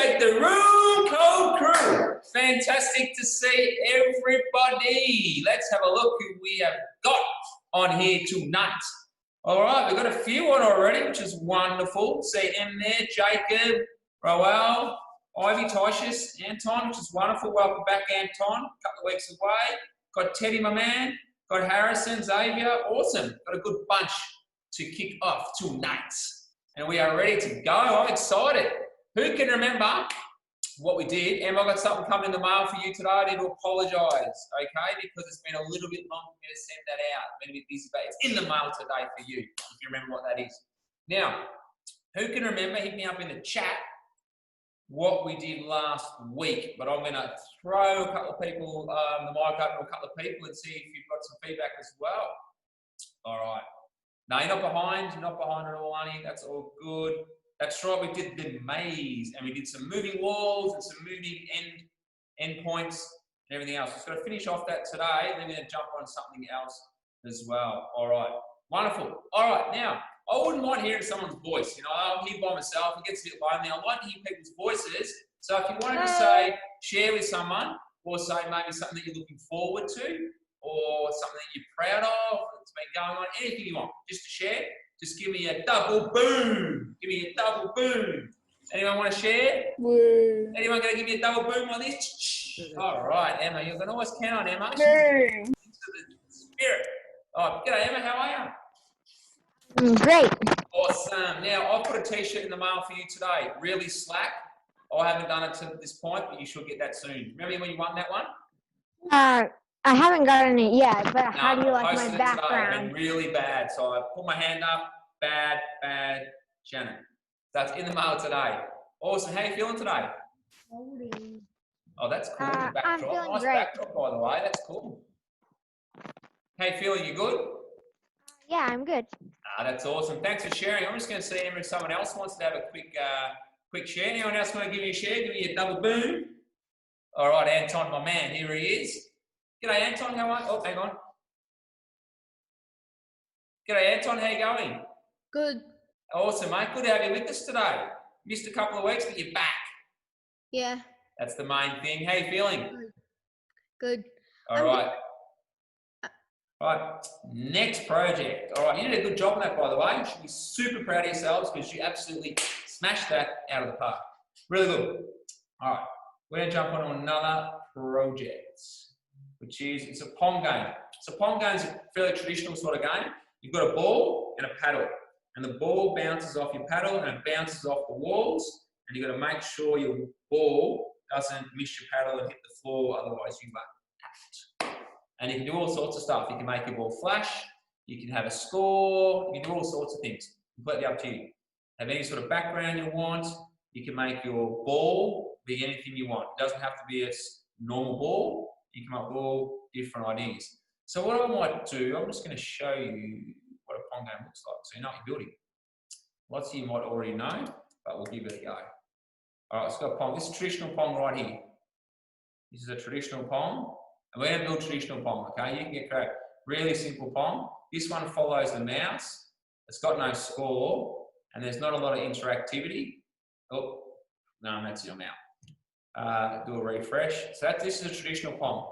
appreciate the Room Code crew. Fantastic to see everybody. Let's have a look who we have got on here tonight. All right, we've got a few on already, which is wonderful. See M there, Jacob, Roel, Ivy, Titius, Anton, which is wonderful. Welcome back, Anton. A couple of weeks away. Got Teddy, my man. Got Harrison, Xavier. Awesome. Got a good bunch to kick off tonight. And we are ready to go. I'm excited. Who can remember what we did? Emma, I got something coming in the mail for you today. I need to apologise, okay? Because it's been a little bit long for me to send that out. I've been a bit busy, but it's in the mail today for you, if you remember what that is. Now, who can remember? Hit me up in the chat what we did last week. But I'm going to throw a couple of people, the mic up to a couple of people and see if you've got some feedback as well. All right. No, you're not behind. You're not behind at all, Arnie. That's all good. That's right. We did the maze and we did some moving walls and some moving end points and everything else. Just got to finish off that today. Then we're going to jump on something else as well. All right. Wonderful. All right. Now, I wouldn't mind hearing someone's voice. You know, I'm here by myself. It gets a bit lonely. I like to hear people's voices. So if you wanted to say, share with someone or say maybe something that you're looking forward to or something that you're proud of that's been going on, anything you want, just to share, just give me a double boom. Give me a double boom. Anyone want to share? Boom. Anyone going to give me a double boom on this? All right, Emma, you can always count on Emma. Boom. Into the spirit. Oh, g'day, Emma, how are you? Great. Awesome. Now, I've put a t-shirt in the mail for you today. Really slack. I haven't done it to this point, but you should get that soon. Remember when you won that one? I haven't gotten it yet, but how do you like my background? It's been really bad. So I put my hand up. Bad, Shannon. That's in the mail today. Awesome. How are you feeling today? Oh, that's cool. The backdrop. I'm feeling nice great. Backdrop, by the way. That's cool. How you feeling? You good? Yeah, I'm good. That's awesome. Thanks for sharing. I'm just going to see if someone else wants to have a quick share. Anyone else want to give me a share? Give me a double boom. All right, Anton, my man. Here he is. G'day, Anton. How are you? Oh, hang on. G'day, Anton. How you going? Good. Awesome, mate. Good to have you with us today. Missed a couple of weeks, but you're back. Yeah. That's the main thing. How you feeling? Good. All right. All right. Next project. All right. You did a good job on that, by the way. You should be super proud of yourselves because you absolutely smashed that out of the park. Really good. All right. We're going to jump on to another project, which is, it's a pong game. So pong game is a fairly traditional sort of game. You've got a ball and a paddle. And the ball bounces off your paddle and it bounces off the walls. And you've got to make sure your ball doesn't miss your paddle and hit the floor, otherwise you won't. And you can do all sorts of stuff. You can make your ball flash, you can have a score, you can do all sorts of things. Completely up to you. Have any sort of background you want. You can make your ball be anything you want. It doesn't have to be a normal ball. You can come up with all different ideas. So what I might do, I'm just going to show you what a pong game looks like, so you know what you're building. Lots of you might already know, but we'll give it a go. All right, let's go pong. This is traditional pong right here. This is a traditional pong, and we're going to build traditional pong, okay? You can get great. Really simple pong. This one follows the mouse. It's got no score, and there's not a lot of interactivity. Oh, no, that's your mouth. Do a refresh. So this is a traditional pong.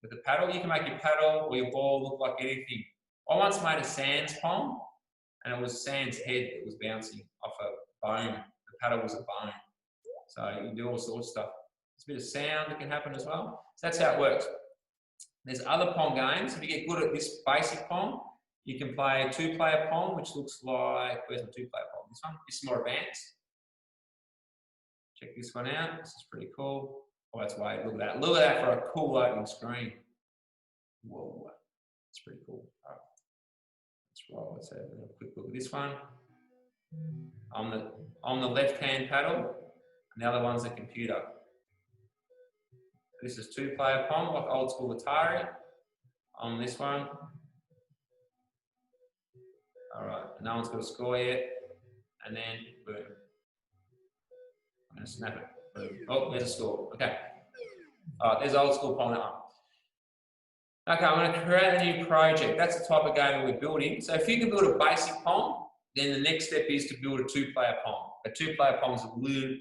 With the paddle, you can make your paddle or your ball look like anything. I once made a Sans pong, and it was Sans head that was bouncing off a bone. The paddle was a bone. So you can do all sorts of stuff. There's a bit of sound that can happen as well. So that's how it works. There's other pong games. If you get good at this basic pong, you can play a two-player pong, which looks like, where's my two-player pong? This one? This is more advanced. Check this one out. This is pretty cool. Oh, that's way, look at that. Look at that for a cool opening screen. Whoa, that's pretty cool. All right. Let's have a quick look at this one. On the left-hand paddle, and the other one's the computer. This is two-player pong, like old school Atari. On this one. All right, no one's got a score yet. And then, boom. I'm going to snap it. Boom. Oh, there's a score. Okay. All right, there's old school pong. Okay, I'm going to create a new project. That's the type of game that we're building. So if you can build a basic pong, then the next step is to build a two-player pong. A two-player pong is a little,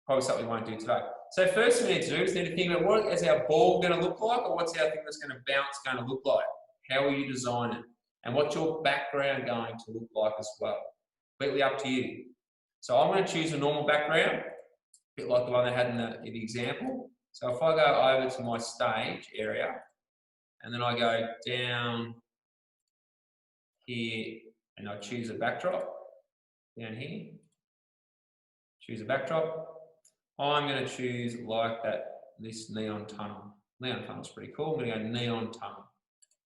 Probably something we won't do today. So first thing we need to do is need to think about what is our ball going to look like, or what's our thing that's going to bounce going to look like? How will you design it? And what's your background going to look like as well? Completely up to you. So I'm going to choose a normal background, a bit like the one I had in the example. So if I go over to my stage area, and then I go down here, and I choose a backdrop, down here, choose a backdrop. I'm going to choose like that, this neon tunnel. Neon tunnel's pretty cool. I'm going to go neon tunnel.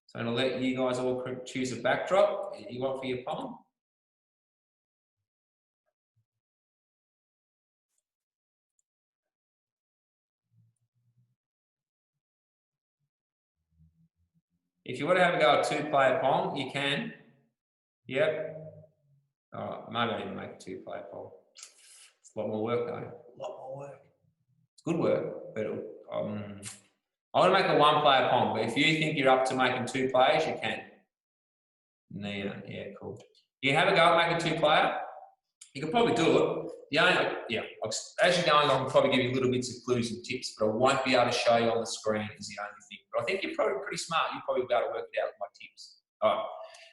So I'm going to let you guys all choose a backdrop you want for your poem. If you want to have a go at two-player poem, you can. Yep. All right, maybe I need to make a two-player poem. It's a lot more work though. A lot more work. It's good work, but I want to make a one-player poem. But if you think you're up to making two players, you can. Neon, yeah, cool. You have a go at making two-player. You can probably do it. As you're going, I can probably give you little bits of clues and tips, but I won't be able to show you on the screen is the only thing. But I think you're probably pretty smart. You'll probably be able to work it out with my tips. All right.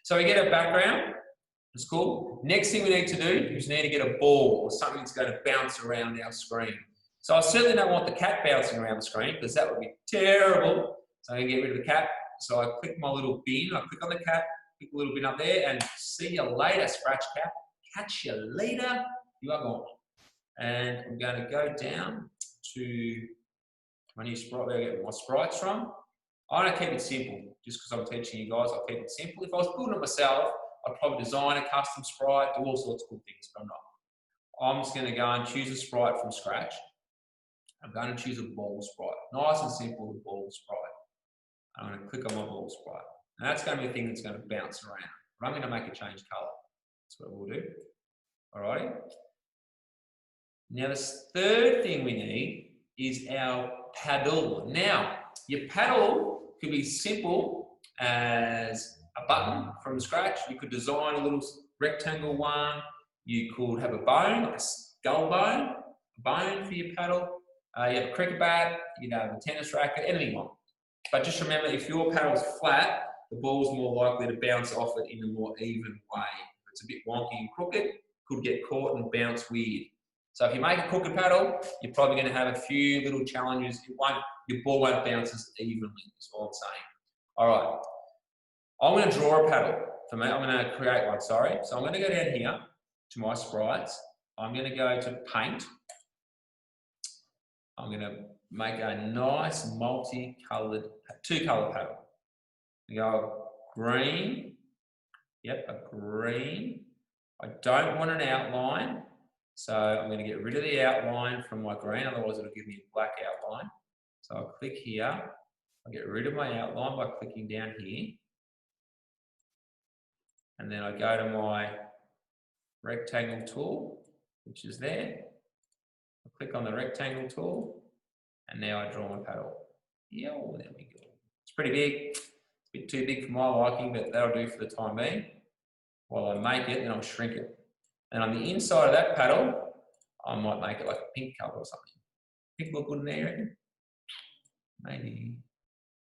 So we get a background. It's cool. Next thing we need to do is we need to get a ball or something that's going to bounce around our screen. So I certainly don't want the cat bouncing around the screen because that would be terrible. So I'm going to get rid of the cat. So I click my little bin. I click on the cat, click a little bin up there, and see you later, Scratch Cat. Catch you later. You are gone. And I'm going to go down to my new sprite, where I get my sprites from. I'm going to keep it simple, just because I'm teaching you guys, I'll keep it simple. If I was building it myself, I'd probably design a custom sprite, do all sorts of cool things, but I'm not. I'm just going to go and choose a sprite from scratch. I'm going to choose a ball sprite. Nice and simple, the ball sprite. I'm going to click on my ball sprite. And that's going to be a thing that's going to bounce around. But I'm going to make it change colour. That's what we'll do. Alrighty. Now the third thing we need is our paddle. Now, your paddle could be simple as a button from scratch. You could design a little rectangle one. You could have a bone, like a skull bone, a bone for your paddle. You have a cricket bat, you'd have a tennis racket, anything you want. But just remember, if your paddle's flat, the ball's more likely to bounce off it in a more even way. If it's a bit wonky and crooked, could get caught and bounce weird. So if you make a crooked paddle, you're probably going to have a few little challenges. Your ball won't bounce as evenly, is all I'm saying. All right. I'm going to draw a paddle for me. I'm going to create one, sorry. So I'm going to go down here to my sprites. I'm going to go to paint. I'm going to make a nice multi-coloured, two-colour paddle. We go green. Yep, a green. I don't want an outline. So I'm going to get rid of the outline from my green, otherwise it'll give me a black outline. So I'll click here. I'll get rid of my outline by clicking down here. And then I go to my rectangle tool, which is there. I click on the rectangle tool, and now I draw my paddle. Yeah, there we go. It's pretty big. It's a bit too big for my liking, but that'll do for the time being. While I make it, then I'll shrink it. And on the inside of that paddle, I might make it like a pink colour or something. Pink look good in there, you reckon? Maybe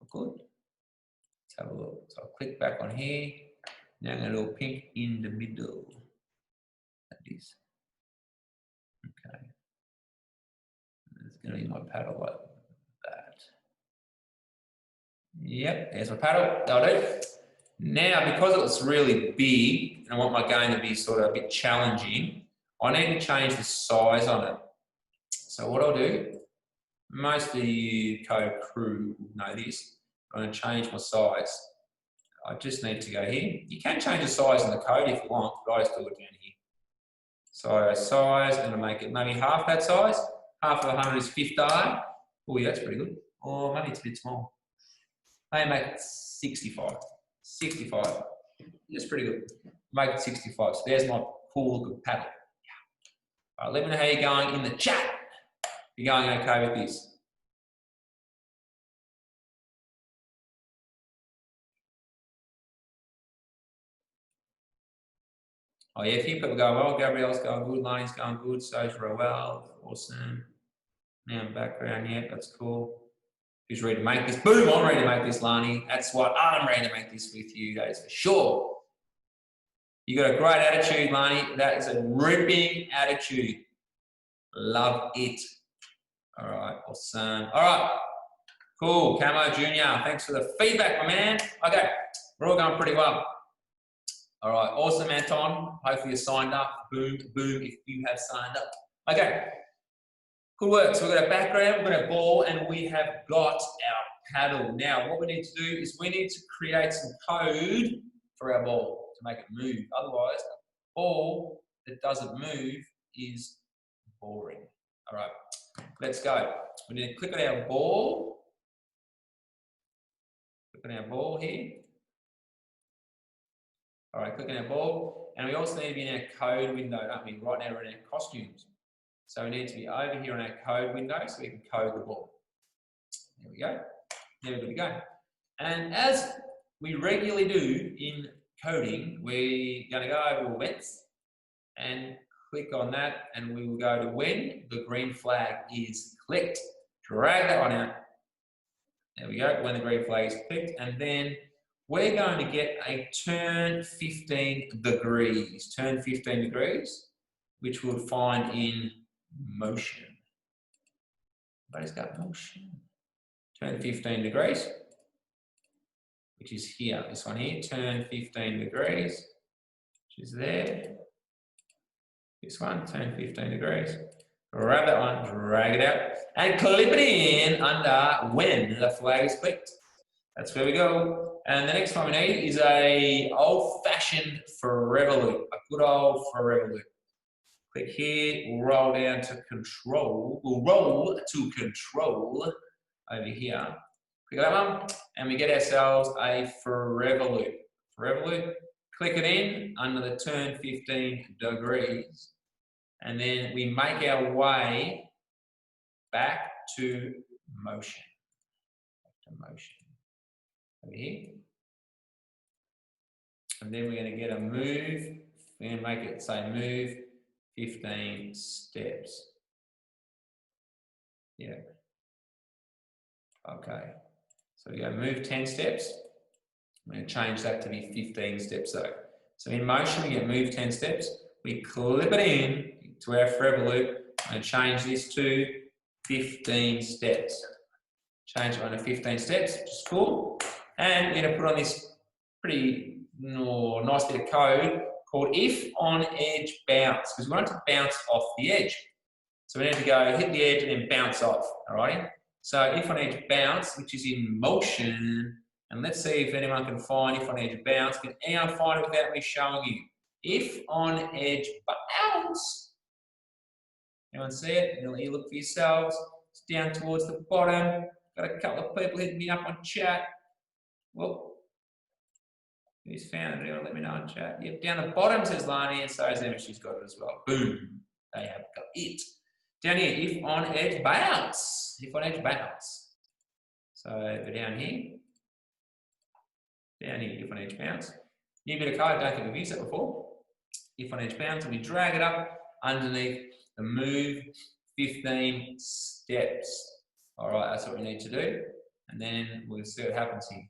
look good. Let's have a look. So I'll click back on here. Now I'm going to do a pink in the middle. Like this. Okay. It's going to be my paddle like that. Yep, there's my paddle. That'll do. Now, because it's really big, and I want my game to be sort of a bit challenging, I need to change the size on it. So what I'll do, most of you code crew will know this. I'm going to change my size. I just need to go here. You can change the size in the code if you want, but I just do it down here. So size, I'm going to make it maybe half that size. Half of 100 is 50. Oh yeah, that's pretty good. Or maybe it's a bit small. Maybe make it 65. 65. That's pretty good. Make it 65. So there's my cool looking paddle. Yeah. All right, let me know how you're going in the chat. You're going okay with this. Oh yeah, a few people go, well, Gabrielle's going good, Lonnie's going good, so's Roel, awesome. Now background, yeah, that's cool. Who's ready to make this? Boom, I'm ready to make this, Lonnie. That's what I'm ready to make this with you, that is for sure. You got a great attitude, Lonnie. That is a ripping attitude. Love it. All right, awesome. All right, cool. Camo Junior, thanks for the feedback, my man. Okay, we're all going pretty well. All right, awesome, Anton. Hopefully you signed up. Boom, boom, if you have signed up. Okay, good work. So we've got a background, we've got a ball, and we have got our paddle. Now, what we need to do is we need to create some code for our ball to make it move. Otherwise, a ball that doesn't move is boring. All right, let's go. We need to click on our ball. Click on our ball here. All right, click on our ball. And we also need to be in our code window, don't we? Right now we're in our costumes. So we need to be over here on our code window so we can code the ball. There we go. There we're good to go. And as we regularly do in coding, we're going to go over events and click on that, and we will go to when the green flag is clicked. Drag that one out. There we go, when the green flag is clicked, and then we're going to get a turn 15 degrees. Turn 15 degrees, which we'll find in motion. Everybody's got motion. Turn 15 degrees, which is here, this one here, turn 15 degrees, which is there. This one, turn 15 degrees. Grab that one, drag it out, and clip it in under when the flag is clicked. That's where we go. And the next one we need is a old-fashioned forever loop, a good old forever loop. Click here, we'll roll down to control, we'll roll to control over here. Click that one, and we get ourselves a forever loop. Forever loop, click it in under the turn 15 degrees, and then we make our way back to motion. Back to motion. Over here. And then we're going to get a move. We're going to make it say move 15 steps. Yeah. Okay. So we go move 10 steps. I'm going to change that to be 15 steps though. So in motion, we get move 10 steps. We clip it in to our forever loop. I'm going to change this to 15 steps. Change it on to 15 steps, which is cool. And we're going to put on this pretty nice bit of code called if on edge bounce, because we want it to bounce off the edge. So we need to go hit the edge and then bounce off, all right? So if on edge bounce, which is in motion, and let's see if anyone can find if on edge bounce. Can anyone find it without me showing you? If on edge bounce. Anyone see it? You look for yourselves. It's down towards the bottom. Got a couple of people hitting me up on chat. Well, who's found it? Let me know in chat. Yep, down the bottom says Lani, and so is Emma. She's got it as well. Boom. They have got it. Down here, if on edge bounce. If on edge bounce. So go down here. Down here, if on edge bounce. New bit of code, don't think we've used that before. If on edge bounce, and we drag it up underneath the move 15 steps. All right, that's what we need to do. And then we'll see what happens here.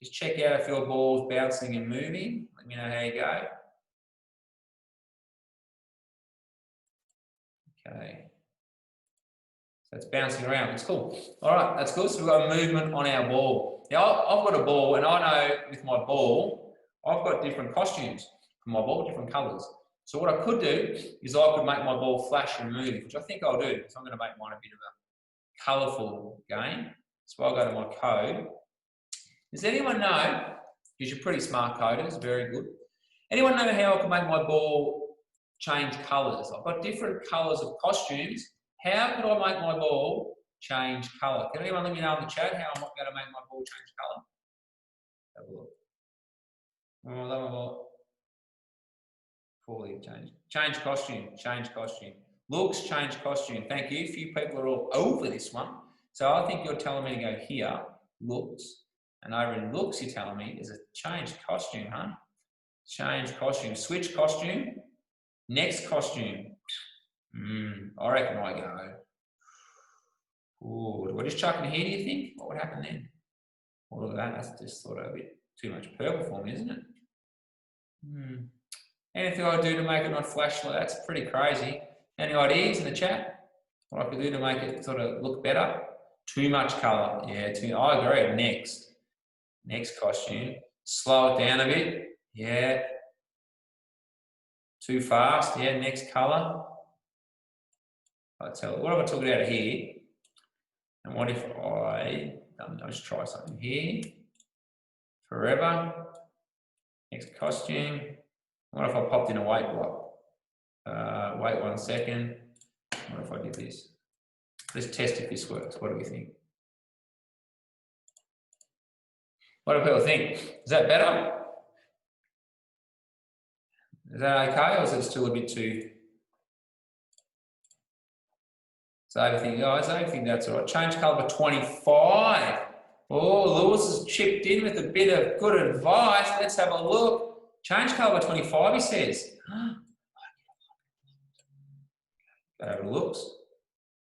Just check out if your ball's bouncing and moving. Let me know how you go. Okay. So it's bouncing around. It's cool. All right, that's good. So we've got movement on our ball. Now, I've got a ball, and I know with my ball, I've got different costumes for my ball, different colours. So what I could do is I could make my ball flash and move, which I think I'll do. So I'm going to make mine a bit of a colourful game. So I'll go to my code. Does anyone know, because you're pretty smart coders, very good. Anyone know how I can make my ball change colours? I've got different colours of costumes. How could I make my ball change colour? Can anyone let me know in the chat how I'm going to make my ball change colour? Have a look. Oh, that one. Fully change. Change costume. Change costume. Looks, change costume. Thank you. A few people are all over this one. So I think you're telling me to go here, looks, and over in looks you're telling me is a changed costume, huh? Change costume. Switch costume. Next costume. I reckon I go. Ooh, do I just chuck in here, do you think? What would happen then? All of that, that's just sort of a bit too much purple for me, isn't it? Anything I do to make it not flash like that's pretty crazy. Any ideas in the chat? What I could do to make it sort of look better? Too much colour. Yeah, I agree. Next costume. Slow it down a bit. Yeah. Too fast. Yeah, next colour. What if I took it out of here? And what if I'll just try something here. Forever. Next costume. What if I popped in a weight block? Wait 1 second. What if I did this? Let's test if this works. What do we think? What do people think? Is that better? Is that okay, or is it still a bit too? So I think, guys, I think that's all right. Change colour for 25. Oh, Lewis has chipped in with a bit of good advice. Let's have a look. Change colour for 25, he says. Go over to looks.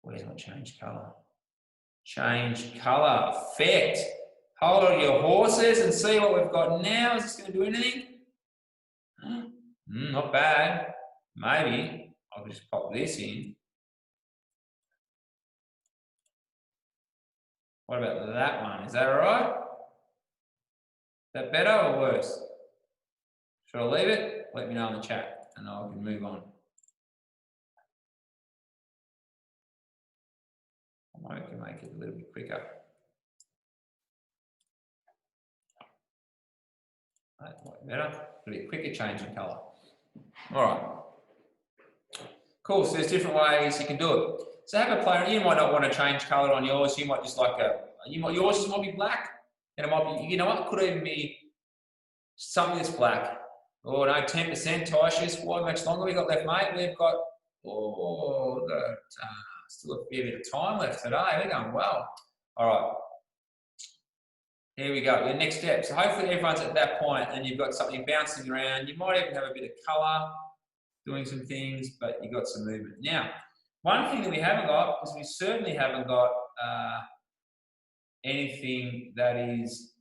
Where's my change colour? Change colour. Effect. Hold on your horses and see what we've got now. Is this going to do anything? Not bad. Maybe I'll just pop this in. What about that one? Is that all right? Is that better or worse? Should I leave it? Let me know in the chat and I can move on. I can make it a little bit quicker. That might be better. A little bit quicker change in colour. All right. Cool. So there's different ways you can do it. So have a play. You might not want to change colour on yours. You might just like yours just might be black, and it might be. You know what? It could even be something that's black. Oh no, 10% Tyshes. Why much longer we got left, mate? We've got still a fair bit of time left today. We're going well. All right. Here we go. The next step. So hopefully everyone's at that point, and you've got something bouncing around. You might even have a bit of colour, doing some things, but you've got some movement. Now, one thing that we haven't got is we certainly haven't got anything that is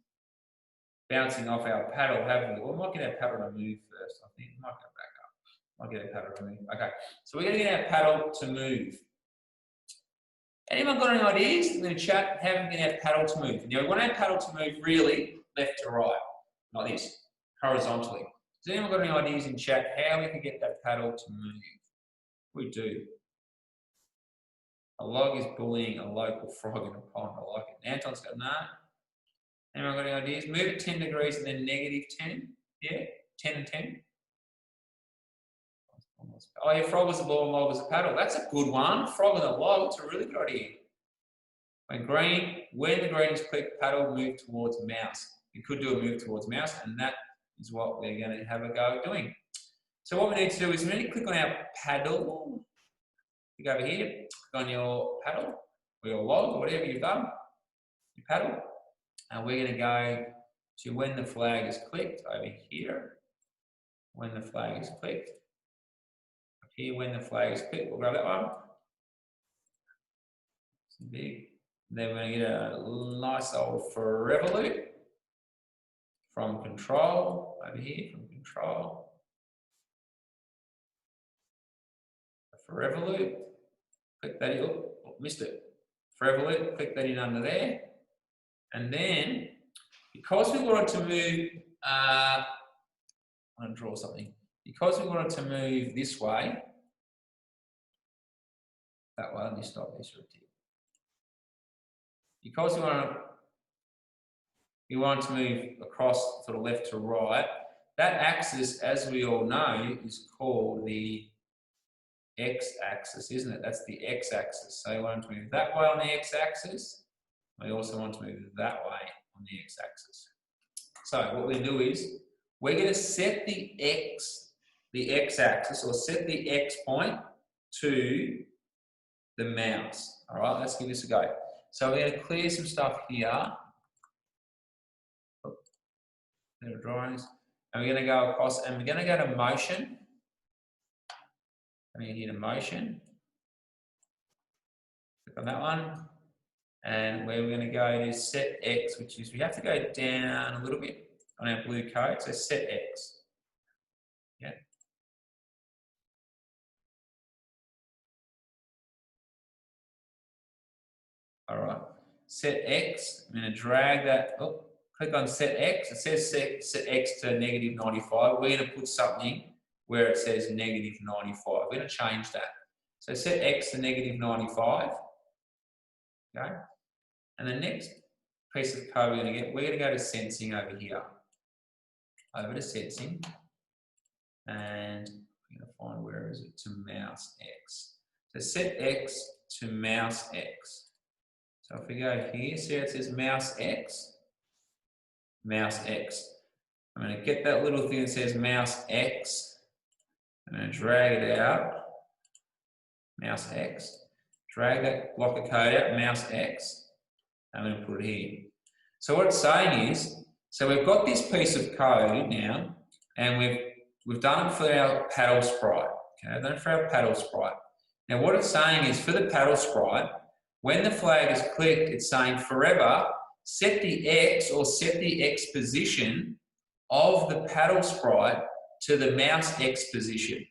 bouncing off our paddle, have we? Well, we might get our paddle to move first, I think. We might go back up. Might get our paddle to move. Okay, so we're going to get our paddle to move. Anyone got any ideas in the chat? How we get our paddle to move? You know, we want our paddle to move really left to right, like this, horizontally. Has anyone got any ideas in chat how we can get that paddle to move? We do. A log is bullying a local frog in a pond. I like it. Anton's got that. Anyone got any ideas? Move it 10 degrees and then -10. Yeah, 10 and 10. Oh, yeah, frog was a ball and log was a paddle. That's a good one. Frog and a log. It's a really good idea. When the green is clicked, paddle move towards mouse. You could do a move towards mouse, and that is what we're going to have a go at doing. So what we need to do is we need to click on our paddle. You go over here, click on your paddle or your log or whatever you've done, your paddle, and we're going to go to when the flag is clicked over here. When the flag is clicked. Up here, when the flag is clicked, we'll grab that one. It's big. Then we're going to get a nice old forever loop from control over here, from control. A forever loop. Click that in. Oh, missed it. Forever loop. Click that in under there. And then, because we wanted to move, I want to draw something. Because we wanted to move this way, that way, let me stop this real quick. Because we want to move across sort of left to right, that axis, as we all know, is called the x-axis, isn't it? That's the x-axis. So we want to move that way on the x-axis. We also want to move that way on the x-axis. So what we do is we're going to set the x-axis, or set the x point to the mouse. All right, let's give this a go. So we're going to clear some stuff here. Little drawings. And we're going to go across and we're going to go to motion. I'm going to hit a motion. Click on that one. And where we're going to go to set X, which is we have to go down a little bit on our blue code. So set X. Yeah. All right. Set X. I'm going to drag that. Oh, click on set X. It says set X to negative 95. We're going to put something where it says negative 95. We're going to change that. So set X to negative 95. Okay. And the next piece of code we're going to go to sensing over here. Over to sensing. And we're going to find where is it? To mouse X. So set X to mouse X. So if we go here, see how it says mouse X? Mouse X. I'm going to get that little thing that says mouse X. I'm going to drag it out. Mouse X. Drag that block of code out, mouse X. I'm going to put it here. So what it's saying is, so we've got this piece of code now, and we've done it for our paddle sprite. Okay, I've done it for our paddle sprite. Now what it's saying is for the paddle sprite, when the flag is clicked, it's saying forever set the X or set the X position of the paddle sprite to the mouse X position.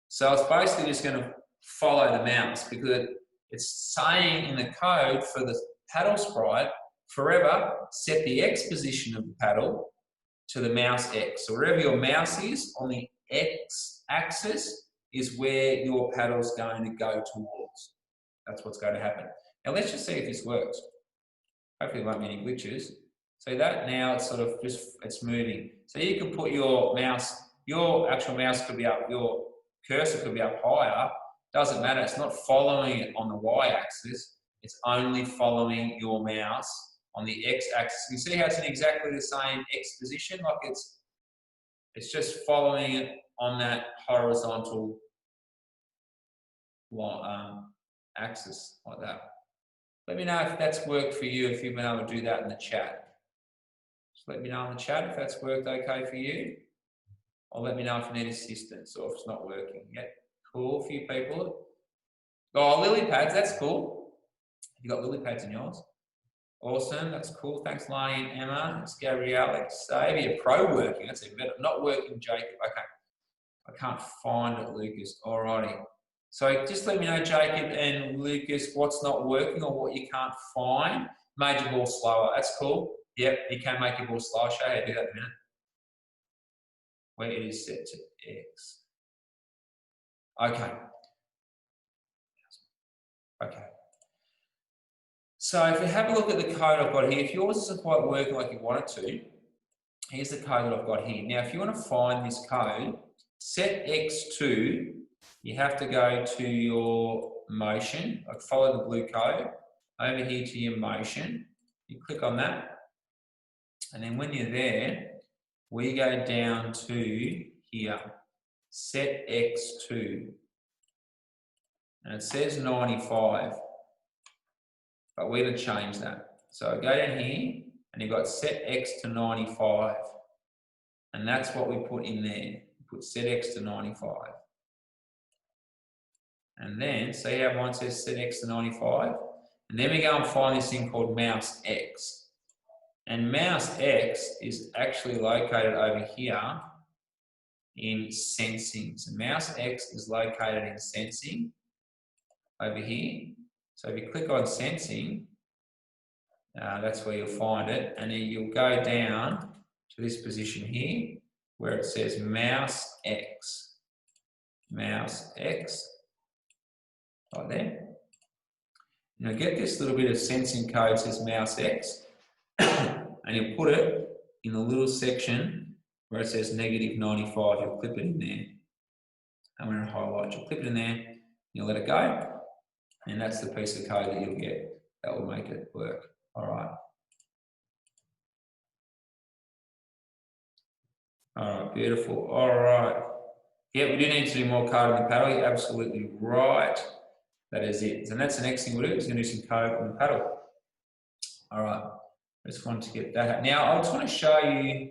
So it's basically just going to follow the mouse because it's saying in the code for the paddle sprite, forever set the X position of the paddle to the mouse X. So wherever your mouse is on the X axis is where your paddle's going to go towards. That's what's going to happen. Now let's just see if this works. Hopefully there won't be any glitches. So that now it's sort of just, it's moving. So you can put your mouse, your actual mouse could be up, your cursor could be up higher. Doesn't matter, it's not following it on the Y axis. It's only following your mouse on the X axis. You see how it's in exactly the same X position? Like it's just following it on that horizontal axis like that. Let me know if that's worked for you, if you've been able to do that in the chat. Just let me know in the chat if that's worked okay for you. Or let me know if you need assistance or if it's not working yet. Cool, a few people. Oh, lily pads, that's cool. You got lily pads in yours? Awesome, that's cool. Thanks, Lani and Emma. It's Gabrielle, Alex, Xavier, pro working. That's even better. Not working, Jacob. Okay. I can't find it, Lucas. Alrighty. So just let me know, Jacob and Lucas, what's not working or what you can't find. Made your ball slower. That's cool. Yep, you can make your ball slower. I'll show you how to do that in a minute. Where it is set to X. Okay. Okay. So if we have a look at the code I've got here, if yours isn't quite working like you want it to, here's the code that I've got here. Now, if you want to find this code, set X to, you have to go to your motion, like follow the blue code, over here to your motion, you click on that, and then when you're there, we go down to here, set X to, and it says 95, but we're going to change that. So go down here, and you've got set X to 95, and that's what we put in there. Put set X to 95. And then, see how one says set X to 95? And then we go and find this thing called mouse X. And mouse X is actually located over here in sensing. So mouse X is located in sensing over here. So if you click on sensing, that's where you'll find it. And then you'll go down to this position here where it says mouse X. Mouse X. Right there. Now get this little bit of sensing code says mouse X, and you'll put it in the little section where it says negative 95. You'll clip it in there. I'm going to highlight. You'll clip it in there. You'll let it go, and that's the piece of code that you'll get. That will make it work. All right. All right. Beautiful. All right. Yeah, we do need to do more code on the paddle. You're absolutely right. That is it. And that's the next thing we'll do, is going to do some code on the paddle. All right. I just wanted to get that out. Now, I just want to show you,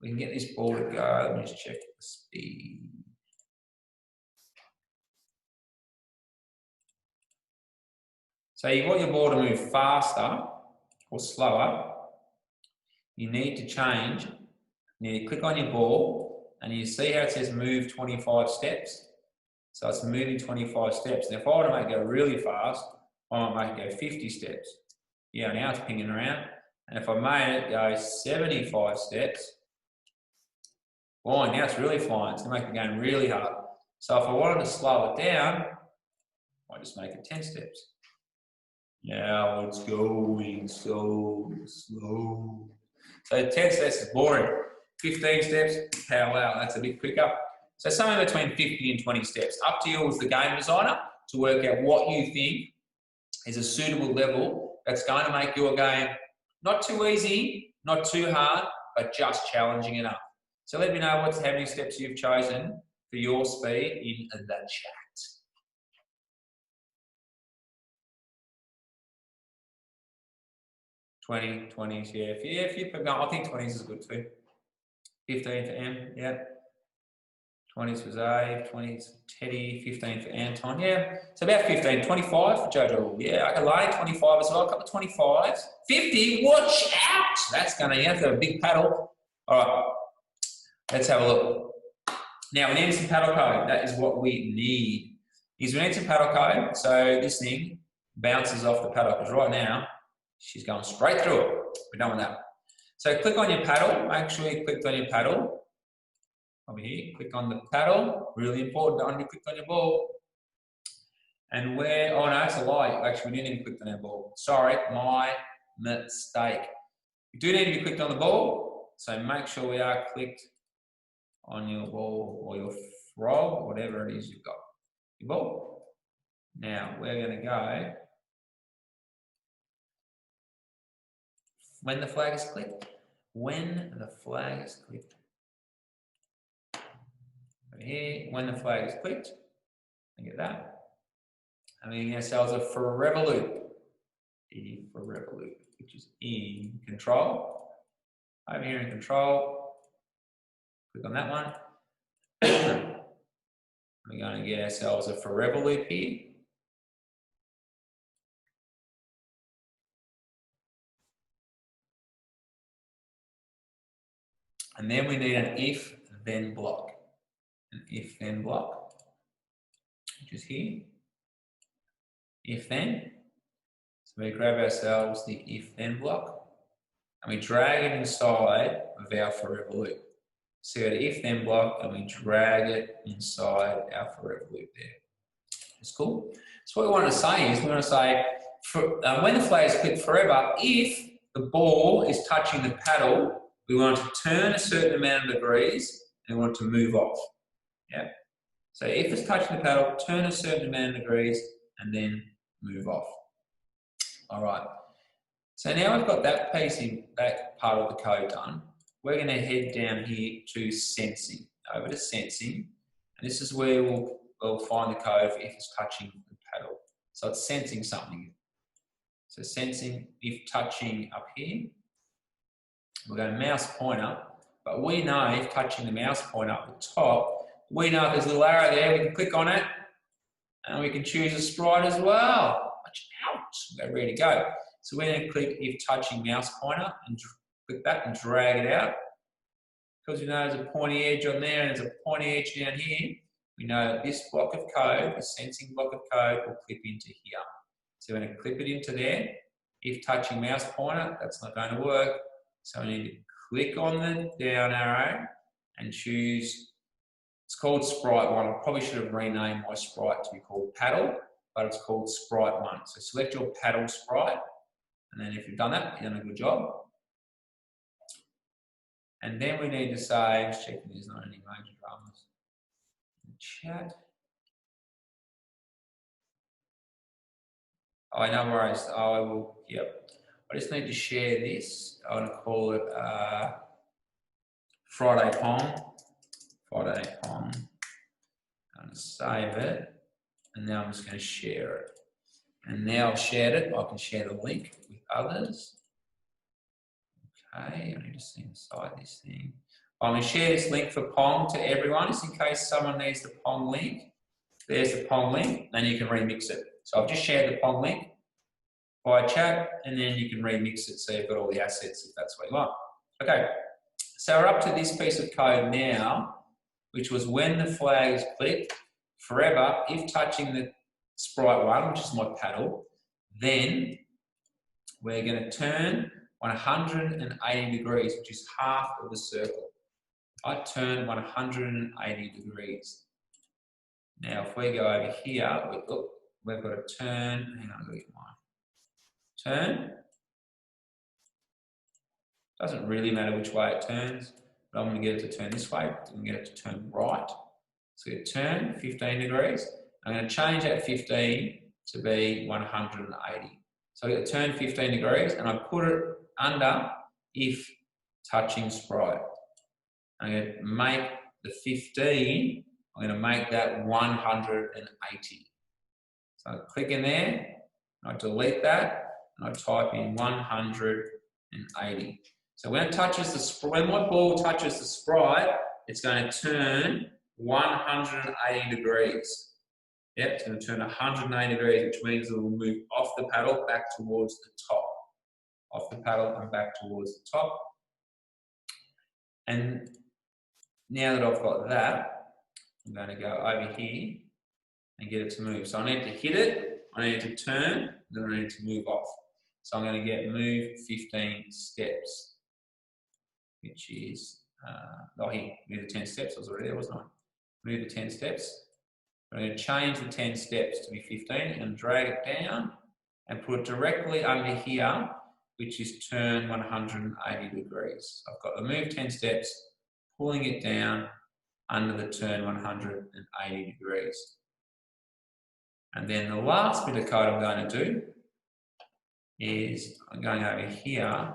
We can get this ball to go. Let me just check the speed. So you want your ball to move faster or slower. You need to change. You need to click on your ball and you see how it says move 25 steps. So it's moving 25 steps. Now if I were to make it go really fast, I might make it go 50 steps. Yeah, now it's pinging around. And if I made it go 75 steps, boy, now it's really flying. It's gonna make the game really hard. So if I wanted to slow it down, I just make it 10 steps. Now it's going so slow. So 10 steps is boring. 15 steps, how wow, that's a bit quicker. So somewhere between 50 and 20 steps. Up to you as the game designer to work out what you think is a suitable level that's going to make your game not too easy, not too hard, but just challenging enough. So let me know how many steps you've chosen for your speed in the chat. 20s, yeah. If you pick up, I think 20s is good too. 15 for M, yeah. 20s for Zave, 20s for Teddy, 15 for Anton, yeah. So about 15, 25 for Jojo, yeah. I can lay 25 as well, a couple of 25s. 50, watch out! That's gonna, you have to have a big paddle. All right, let's have a look. Now we need some paddle code. That is what we need. We need some paddle code, so this thing bounces off the paddle, because right now, she's going straight through it. We're done with that. So click on your paddle. Make sure you clicked on your paddle. Over here, click on the paddle. Really important to only click on your ball. And where, oh no, it's a lie. Actually, we didn't even click on our ball. Sorry, my mistake. You do need to be clicked on the ball. So make sure we are clicked on your ball or your frog, whatever it is you've got. Your ball. Now, we're going to go. When the flag is clicked, when the flag is clicked. Here, when the flag is clicked, look at that. And we get ourselves a forever loop. E forever loop, which is in control. Over here in control, click on that one. We're going to get ourselves a forever loop here. And then we need an if-then block. An if-then block, which is here. If-then. So we grab ourselves the if-then block and we drag it inside of our forever loop. So we go to if-then block and we drag it inside our forever loop there. It's cool. So what we want to say is, we want to say, when the flag is clicked forever, if the ball is touching the paddle, we want to turn a certain amount of degrees and we want to move off. Yeah. So if it's touching the paddle, turn a certain amount of degrees and then move off. All right. So now we've got that piece in that part of the code done. We're going to head down here to sensing. Over to sensing, and this is where we'll find the code for if it's touching the paddle. So it's sensing something. So sensing if touching up here. We're going to mouse pointer, but we know if touching the mouse pointer up the top, we know if there's a little arrow there, we can click on it and we can choose a sprite as well. Watch out, we're ready to go. So we're going to click if touching mouse pointer and click that and drag it out. Because we know there's a pointy edge on there and there's a pointy edge down here, we know that this block of code, the sensing block of code, will clip into here. So we're going to clip it into there. If touching mouse pointer, that's not going to work. So we need to click on the down arrow and choose, it's called Sprite 1. I probably should have renamed my sprite to be called Paddle, but it's called Sprite 1. So select your paddle sprite, and then if you've done that, you've done a good job. And then we need to say, just checking there's not any major dramas in the chat. Oh, no worries. Oh, I will, yep. I just need to share this. I'm going to call it Friday Pong. Friday Pong. I'm going to save it. And now I'm just going to share it. And now I've shared it, I can share the link with others. Okay, I need to see inside this thing. I'm going to share this link for Pong to everyone, just in case someone needs the Pong link. There's the Pong link, then you can remix it. So I've just shared the Pong link via chat, and then you can remix it so you've got all the assets if that's what you want. Okay, so we're up to this piece of code now, which was when the flag is clicked, forever, if touching the sprite one, which is my paddle, then we're going to turn 180 degrees, which is half of the circle. I turn 180 degrees. Now, if we go over here, we've got to turn, hang on, I've got to get mine. Turn. Doesn't really matter which way it turns, but I'm going to get it to turn this way. I'm going to get it to turn right. So we turn 15 degrees. I'm going to change that 15 to be 180. So I get to turn 15 degrees, and I put it under if touching sprite. I'm going to make the 15, I'm going to make that 180. So I click in there, I delete that, and I type in 180. So when my ball touches the sprite, it's going to turn 180 degrees. Yep, it's going to turn 180 degrees, which means it will move off the paddle back towards the top. Off the paddle and back towards the top. And now that I've got that, I'm going to go over here and get it to move. So I need to hit it, I need to turn, then I need to move off. So I'm going to get move 15 steps, which is, here, move the 10 steps, I was already there, wasn't I? Move the 10 steps. I'm going to change the 10 steps to be 15 and drag it down and put it directly under here, which is turn 180 degrees. So I've got the move 10 steps, pulling it down under the turn 180 degrees. And then the last bit of code I'm going to do is I'm going over here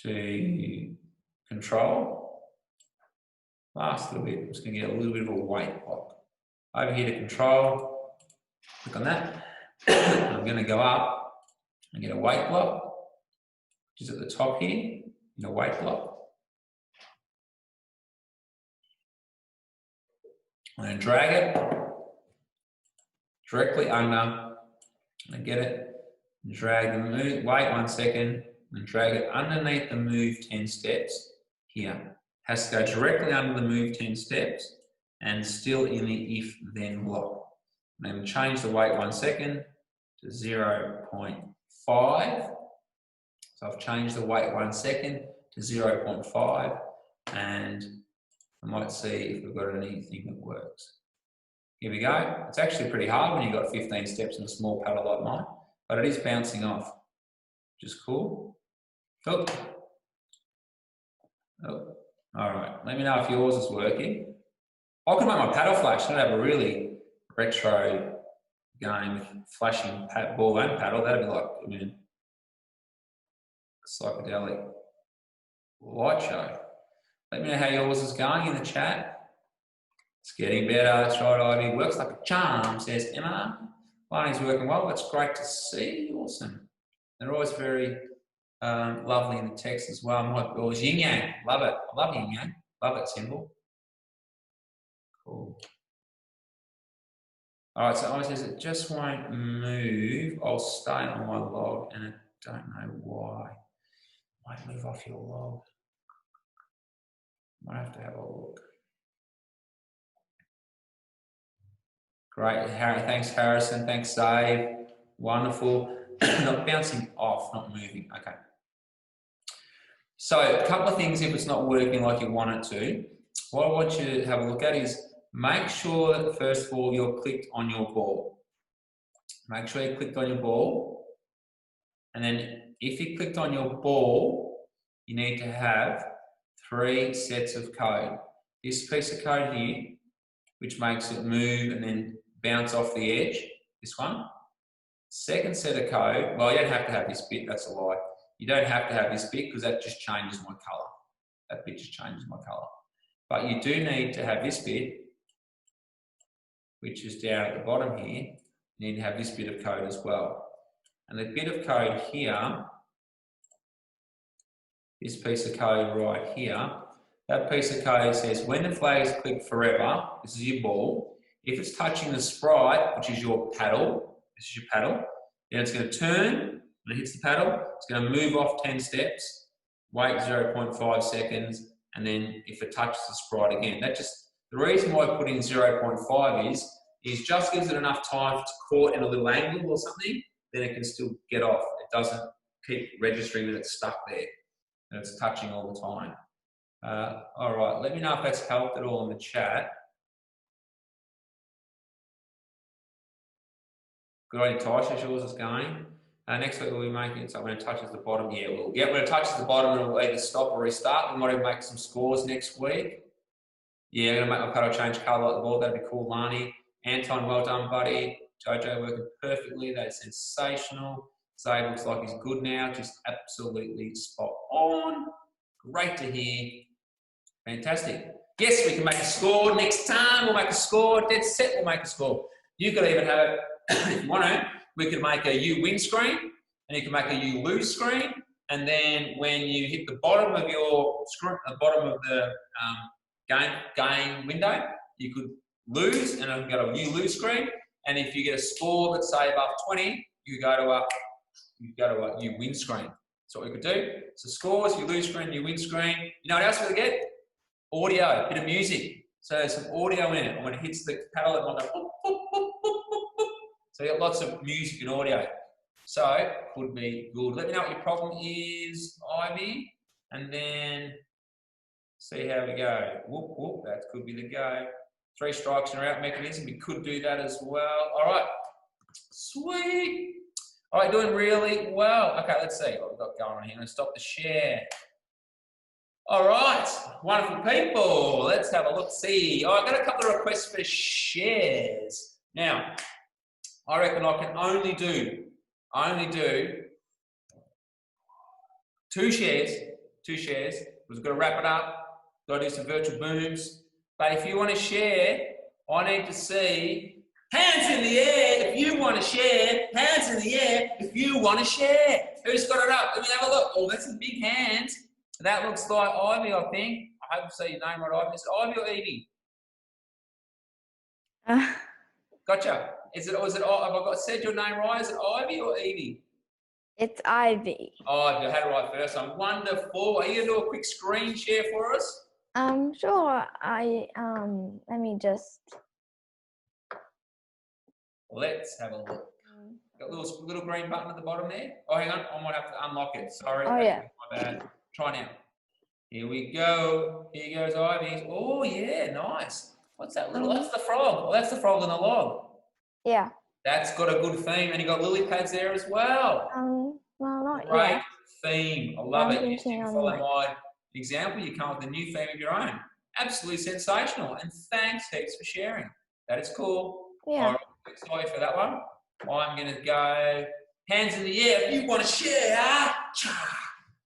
to control. Last little bit, I'm just going to get a little bit of a weight block. Over here to control, click on that. I'm going to go up and get a weight block, which is at the top here, in a weight block. I'm going to drag it directly under and get it, and drag the move, wait 1 second, and drag it underneath the move 10 steps here. Has to go directly under the move 10 steps and still in the if then block. I'm going to change the weight 1 second to 0.5. So I've changed the weight 1 second to 0.5, and I might see if we've got anything that works. Here we go. It's actually pretty hard when you've got 15 steps in a small paddle like mine, but it is bouncing off, which is cool. Oh. Oh. All right, let me know if yours is working. I could make my paddle flash. I'd have a really retro game with flashing ball and paddle. That'd be like, I mean, a psychedelic light show. Let me know how yours is going in the chat. It's getting better. That's right, Ivy. Works like a charm, says Emma. Barney's working well. That's great to see. Awesome. They're always very lovely in the text as well. My girls, yin yang. Love it. I love yin yang. Love it symbol. Cool. All right, so I says it just won't move. I'll stay on my log, and I don't know why. Might move off your log. Might have to have a look. Great, thanks Harrison, thanks Dave. Wonderful. Not bouncing off, not moving. Okay. So a couple of things if it's not working like you want it to. What I want you to have a look at is make sure that first of all you're clicked on your ball. Make sure you clicked on your ball. And then if you clicked on your ball, you need to have 3 sets of code. This piece of code here, which makes it move and then bounce off the edge, this one. Second set of code, well, you don't have to have this bit, that's a lie. You don't have to have this bit because that just changes my color. That bit just changes my color. But you do need to have this bit, which is down at the bottom here. You need to have this bit of code as well. And the bit of code here, this piece of code right here, that piece of code says when the flag is clicked forever, this is your ball. If it's touching the sprite, which is your paddle, this is your paddle, then it's going to turn, when it hits the paddle, it's going to move off 10 steps, wait 0.5 seconds, and then if it touches the sprite again. The reason why I put in 0.5 is just gives it enough time if it's caught in a little angle or something, then it can still get off. It doesn't keep registering that it's stuck there and it's touching all the time. All right, let me know if that's helped at all in the chat. Good idea, Tasha. Yours is going. Next week we'll be making it so when it touches the bottom, yeah, we'll get when it touches the bottom, it'll either stop or restart. We might even make some scores next week. Yeah, I'm gonna make my paddle change colour like the ball. That'd be cool, Lani. Anton, well done, buddy. Jojo working perfectly. That's sensational. Zabe looks like he's good now. Just absolutely spot on. Great to hear. Fantastic. Yes, we can make a score next time. We'll make a score. Dead set. We'll make a score. You could even have it if you want to. We could make a you win screen, and you can make a you lose screen. And then when you hit the bottom of your screen, the bottom of the game window, you could lose, and it'll go to a you lose screen. And if you get a score that's say above 20, you go to a you win screen. That's what we could do. So scores, you lose screen, you win screen. You know what else we get? Audio, a bit of music. So there's some audio in it. And when it hits the paddle, it might go boop, boop, boop, boop, boop, boop. So you got lots of music and audio. So could be good. Let me know what your problem is, Ivy, and then see how we go. Whoop, whoop, that could be the go. 3 strikes and out mechanism. We could do that as well. All right, sweet. All right, doing really well. Okay, let's see what we've got going on here. I'm going to stop the share. All right, wonderful people. Let's have a look. See, I've got a couple of requests for shares. Now, I reckon I can only do 2 shares. 2 shares. We've got to wrap it up. Got to do some virtual booms. But if you want to share, I need to see hands in the air if you want to share. Hands in the air if you want to share. Who's got it up? Let me have a look. Oh, that's some big hands. That looks like Ivy, I think. I hope to see your name right, Ivy. Is it Ivy or Evie? Gotcha. Is it? Have I said your name right? Is it Ivy or Evie? It's Ivy. Oh, you had it right first. I'm wonderful. Are you gonna do a quick screen share for us? Sure. Let me just. Let's have a look. Got a little green button at the bottom there. Oh, hang on. I might have to unlock it. Sorry. Oh, yeah. My bad. Try now. Here we go. Here goes Ivy. Oh, yeah. Nice. What's that little? That's the frog. Oh, that's the frog in the log. Yeah. That's got a good theme. And you got lily pads there as well. Well, not Great yet. theme. I love it. If you thinking can on follow like- my example, you come up with a new theme of your own. Absolutely sensational. And thanks heaps for sharing. That is cool. Yeah. All right, sorry for that one. I'm going to go hands in the air if you want to share.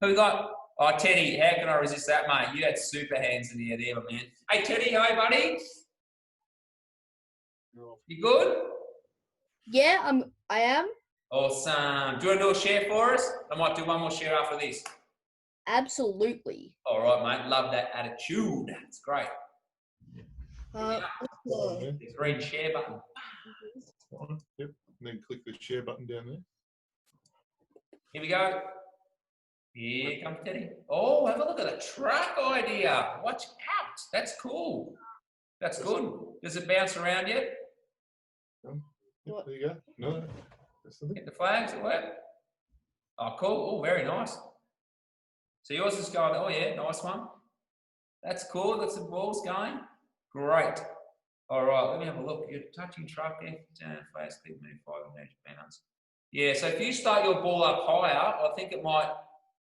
Who we got? Oh, Teddy. How can I resist that, mate? You had super hands in the air there, man. Hey, Teddy. Hi, buddy. You good? Yeah, I am. Awesome. Do you want to do a share for us? I might do one more share after this. Absolutely. All right, mate. Love that attitude. It's great. Okay. There's a green share button. Yep. And then click the share button down there. Here we go. Here comes Teddy. Oh, have a look at the truck idea. Watch out. That's cool. That's good. Does it bounce around yet? Yep, there you go. No, that's the thing. Hit the flags at work. Oh, cool. Oh, very nice. So yours is going, oh yeah, nice one. That's cool. That's the balls going. Great. All right, let me have a look. You're touching truck, flags, click, move 5 minutes, balance. Yeah, so if you start your ball up higher, I think it might,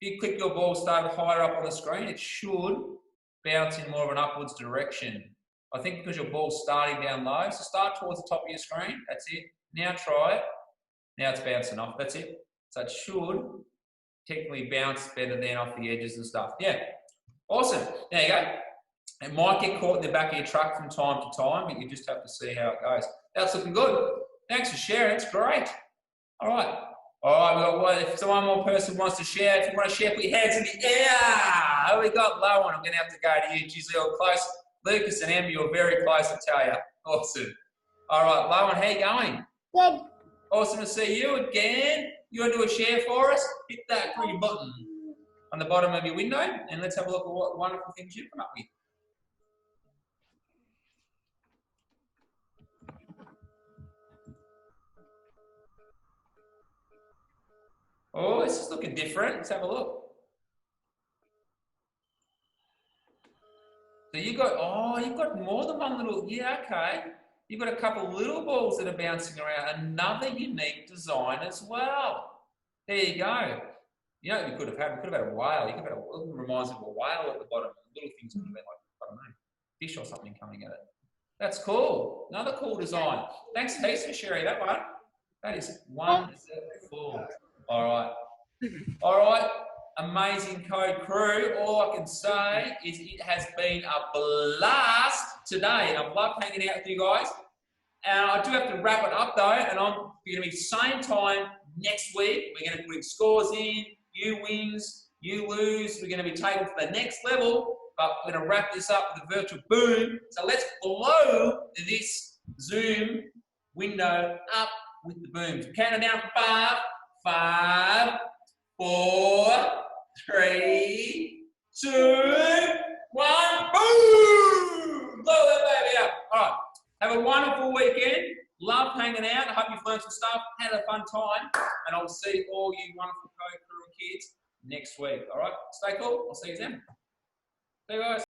if you click your ball start higher up on the screen, it should bounce in more of an upwards direction. I think because your ball's starting down low, so start towards the top of your screen. That's it. Now try it. Now it's bouncing off. That's it. So it should technically bounce better than off the edges and stuff. Yeah. Awesome. There you go. It might get caught in the back of your truck from time to time, but you just have to see how it goes. That's looking good. Thanks for sharing. It's great. All right. All right, we've got one. If one more person wants to share, if you want to share, put your hands in the air. Oh, we got Lowen. I'm going to have to go to you. Geez, you're close. Lucas and Emma, you're very close, I tell you. Awesome. All right, Lowen, how you going? Good. Awesome to see you again. You want to do a share for us? Hit that green button on the bottom of your window, and let's have a look at what wonderful things you've come up with. Oh, this is looking different. Let's have a look. So you've got more than one little, yeah, okay. You've got a couple little balls that are bouncing around. Another unique design as well. There you go. You know what we could have had? We could have had a whale. You could have had it reminds me of a whale at the bottom. Little things would have been like, I don't know, fish or something coming at it. That's cool. Another cool design. Thanks, Heath, for sharing that one. That is wonderful. All right. All right. Amazing Code crew. All I can say is it has been a blast today. And I've loved hanging out with you guys. And I do have to wrap it up though. And I'm going to be same time next week. We're going to put scores in. You wins, you lose. We're going to be taken to the next level. But we're going to wrap this up with a virtual boom. So let's blow this Zoom window up with the booms. Count it down for 5, 4, 3, 2, 1. Boom! Blow that baby up. All right. Have a wonderful weekend. Love hanging out. I hope you've learned some stuff. Had a fun time. And I'll see all you wonderful Code crew and kids next week. All right. Stay cool. I'll see you then. See you guys.